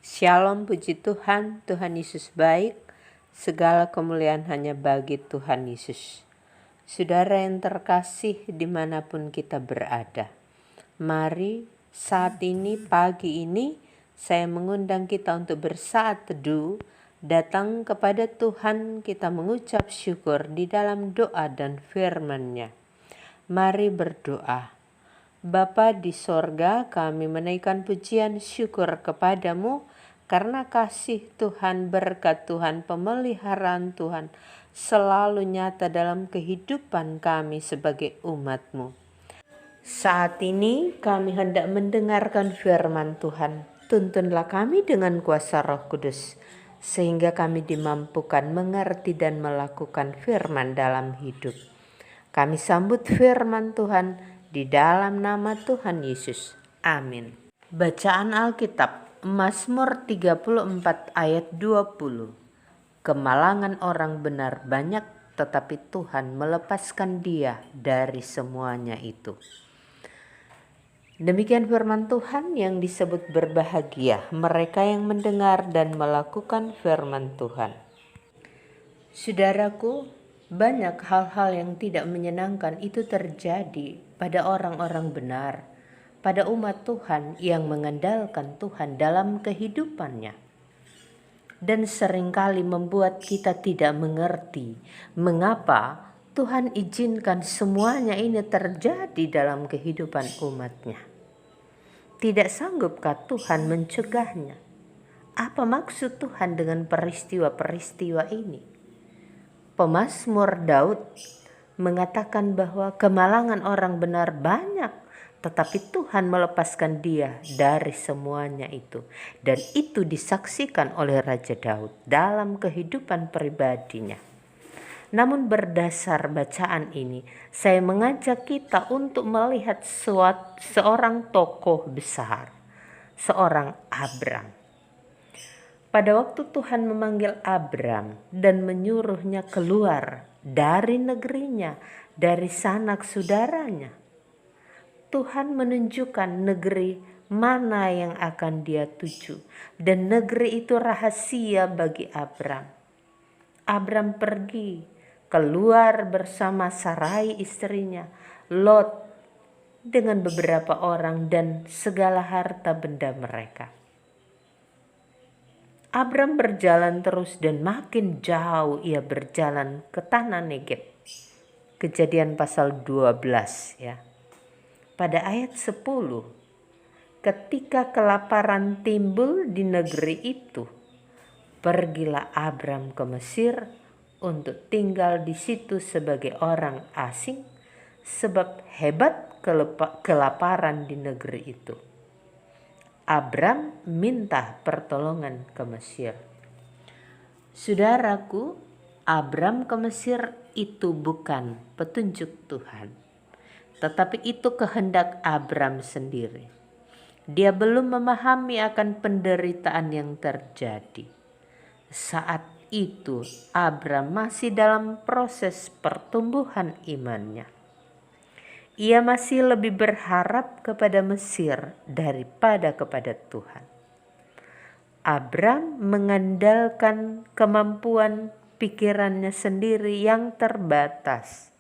Shalom, puji Tuhan, Tuhan Yesus baik, segala kemuliaan hanya bagi Tuhan Yesus. Saudara yang terkasih dimanapun kita berada, mari saat ini, pagi ini, saya mengundang kita untuk bersaat teduh, datang kepada Tuhan, kita mengucap syukur di dalam doa dan firman-Nya. Mari berdoa. Bapa di sorga, kami menaikkan pujian syukur kepadamu karena kasih Tuhan, berkat Tuhan, pemeliharaan Tuhan selalu nyata dalam kehidupan kami sebagai umat-Mu. Saat ini kami hendak mendengarkan firman Tuhan. Tuntunlah kami dengan kuasa Roh Kudus, sehingga kami dimampukan mengerti dan melakukan firman dalam hidup. Kami sambut firman Tuhan di dalam nama Tuhan Yesus. Amin. Bacaan Alkitab, Mazmur 34 ayat 20. Kemalangan orang benar banyak, tetapi Tuhan melepaskan dia dari semuanya itu. Demikian firman Tuhan yang disebut berbahagia mereka yang mendengar dan melakukan firman Tuhan. Saudaraku, banyak hal-hal yang tidak menyenangkan itu terjadi pada orang-orang benar, pada umat Tuhan yang mengandalkan Tuhan dalam kehidupannya. Dan seringkali membuat kita tidak mengerti mengapa Tuhan izinkan semuanya ini terjadi dalam kehidupan umatnya. Tidak sanggupkah Tuhan mencegahnya? Apa maksud Tuhan dengan peristiwa-peristiwa ini? Pemazmur Daud mengatakan bahwa kemalangan orang benar banyak, tetapi Tuhan melepaskan dia dari semuanya itu. Dan itu disaksikan oleh Raja Daud dalam kehidupan pribadinya. Namun berdasar bacaan ini, saya mengajak kita untuk melihat seorang tokoh besar, seorang Abram. Pada waktu Tuhan memanggil Abram dan menyuruhnya keluar dari negerinya, dari sanak saudaranya, Tuhan menunjukkan negeri mana yang akan dia tuju, dan negeri itu rahasia bagi Abram. Abram pergi keluar bersama Sarai istrinya, Lot dengan beberapa orang dan segala harta benda mereka. Abram berjalan terus dan makin jauh ia berjalan ke tanah Negeb. Kejadian pasal 12 ya. Pada ayat 10, ketika kelaparan timbul di negeri itu, pergilah Abram ke Mesir untuk tinggal di situ sebagai orang asing, sebab hebat kelaparan di negeri itu. Abram minta pertolongan ke Mesir. Saudaraku, Abram ke Mesir itu bukan petunjuk Tuhan, tetapi itu kehendak Abram sendiri. Dia belum memahami akan penderitaan yang terjadi. Saat itu Abram masih dalam proses pertumbuhan imannya. Ia masih lebih berharap kepada Mesir daripada kepada Tuhan. Abram mengandalkan kemampuan pikirannya sendiri yang terbatas.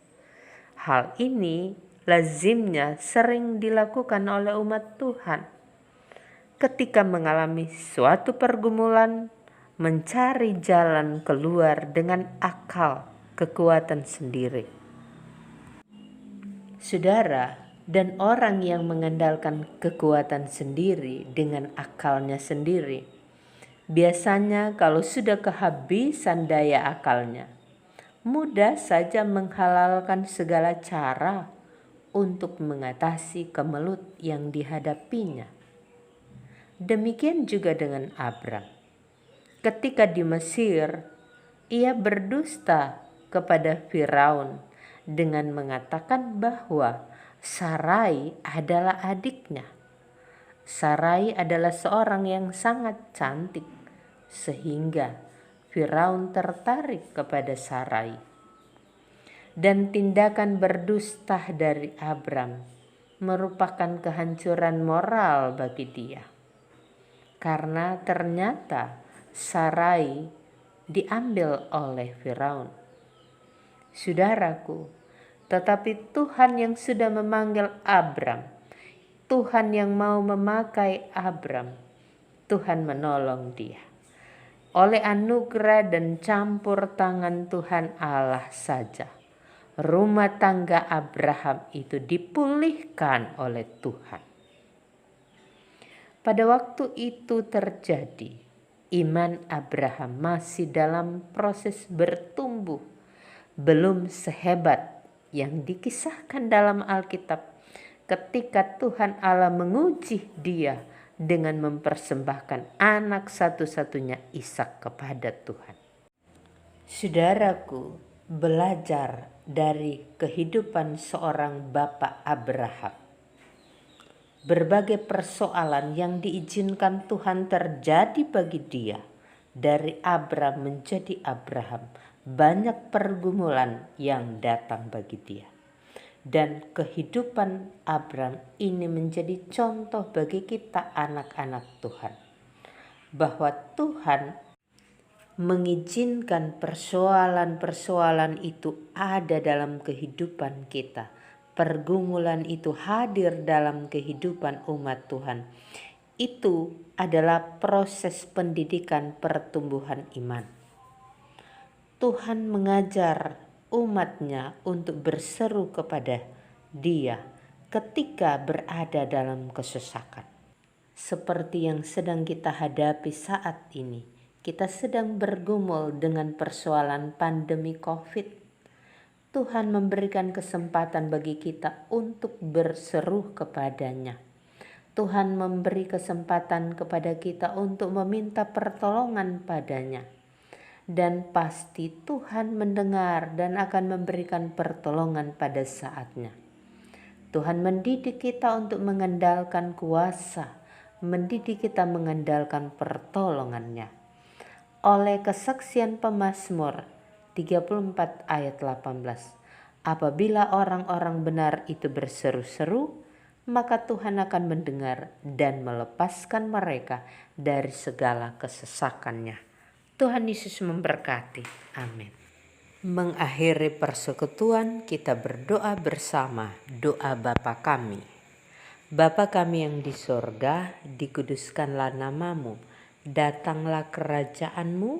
Hal ini lazimnya sering dilakukan oleh umat Tuhan. Ketika mengalami suatu pergumulan, mencari jalan keluar dengan akal, kekuatan sendiri. Saudara, dan orang yang mengandalkan kekuatan sendiri dengan akalnya sendiri, biasanya kalau sudah kehabisan daya akalnya, mudah saja menghalalkan segala cara untuk mengatasi kemelut yang dihadapinya. Demikian juga dengan Abram. Ketika di Mesir, ia berdusta kepada Firaun dengan mengatakan bahwa Sarai adalah adiknya. Sarai adalah seorang yang sangat cantik, sehingga Firaun tertarik kepada Sarai. Dan tindakan berdusta dari Abram merupakan kehancuran moral bagi dia. karena ternyata Sarai diambil oleh Firaun. Saudaraku, tetapi Tuhan yang sudah memanggil Abram, Tuhan yang mau memakai Abram, Tuhan menolong dia. Oleh anugerah dan campur tangan Tuhan Allah saja, rumah tangga Abraham itu dipulihkan oleh Tuhan. Pada waktu itu terjadi, iman Abraham masih dalam proses bertumbuh, belum sehebat yang dikisahkan dalam Alkitab ketika Tuhan Allah menguji dia dengan mempersembahkan anak satu-satunya Ishak kepada Tuhan. Saudaraku, belajar dari kehidupan seorang Bapak Abraham. Berbagai persoalan yang diizinkan Tuhan terjadi bagi dia, dari Abram menjadi Abraham, banyak pergumulan yang datang bagi dia. Dan kehidupan Abram ini menjadi contoh bagi kita anak-anak Tuhan, bahwa Tuhan mengizinkan persoalan-persoalan itu ada dalam kehidupan kita. Pergumulan itu hadir dalam kehidupan umat Tuhan. Itu adalah proses pendidikan pertumbuhan iman. Tuhan mengajar umatnya untuk berseru kepada Dia ketika berada dalam kesesakan. Seperti yang sedang kita hadapi saat ini, kita sedang bergumul dengan persoalan pandemi COVID. Tuhan memberikan kesempatan bagi kita untuk berseru kepadanya. Tuhan memberi kesempatan kepada kita untuk meminta pertolongan padanya. Dan pasti Tuhan mendengar dan akan memberikan pertolongan pada saatnya. Tuhan mendidik kita untuk mengandalkan kuasa, mendidik kita mengandalkan pertolongannya. Oleh kesaksian pemazmur 34 ayat 18, apabila orang-orang benar itu berseru-seru, maka Tuhan akan mendengar dan melepaskan mereka dari segala kesesakannya. Tuhan Yesus memberkati. Amin. Mengakhiri persekutuan, kita berdoa bersama doa Bapa kami. Bapa kami yang di sorga, dikuduskanlah namamu, datanglah kerajaanmu,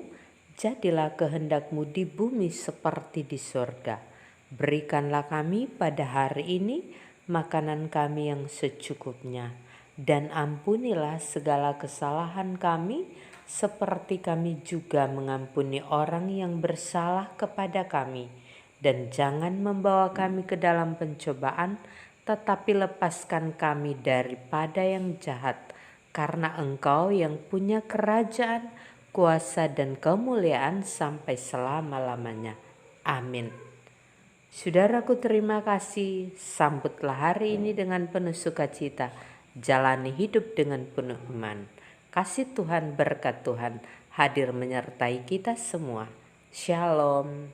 jadilah kehendakmu di bumi seperti di sorga. Berikanlah kami pada hari ini makanan kami yang secukupnya, dan ampunilah segala kesalahan kami, seperti kami juga mengampuni orang yang bersalah kepada kami. Dan jangan membawa kami ke dalam pencobaan, tetapi lepaskan kami daripada yang jahat. Karena Engkau yang punya kerajaan, kuasa dan kemuliaan sampai selama-lamanya. Amin. Saudaraku, terima kasih. Sambutlah hari ini dengan penuh sukacita. Jalani hidup dengan penuh iman. Kasih Tuhan, berkat Tuhan hadir menyertai kita semua. Shalom.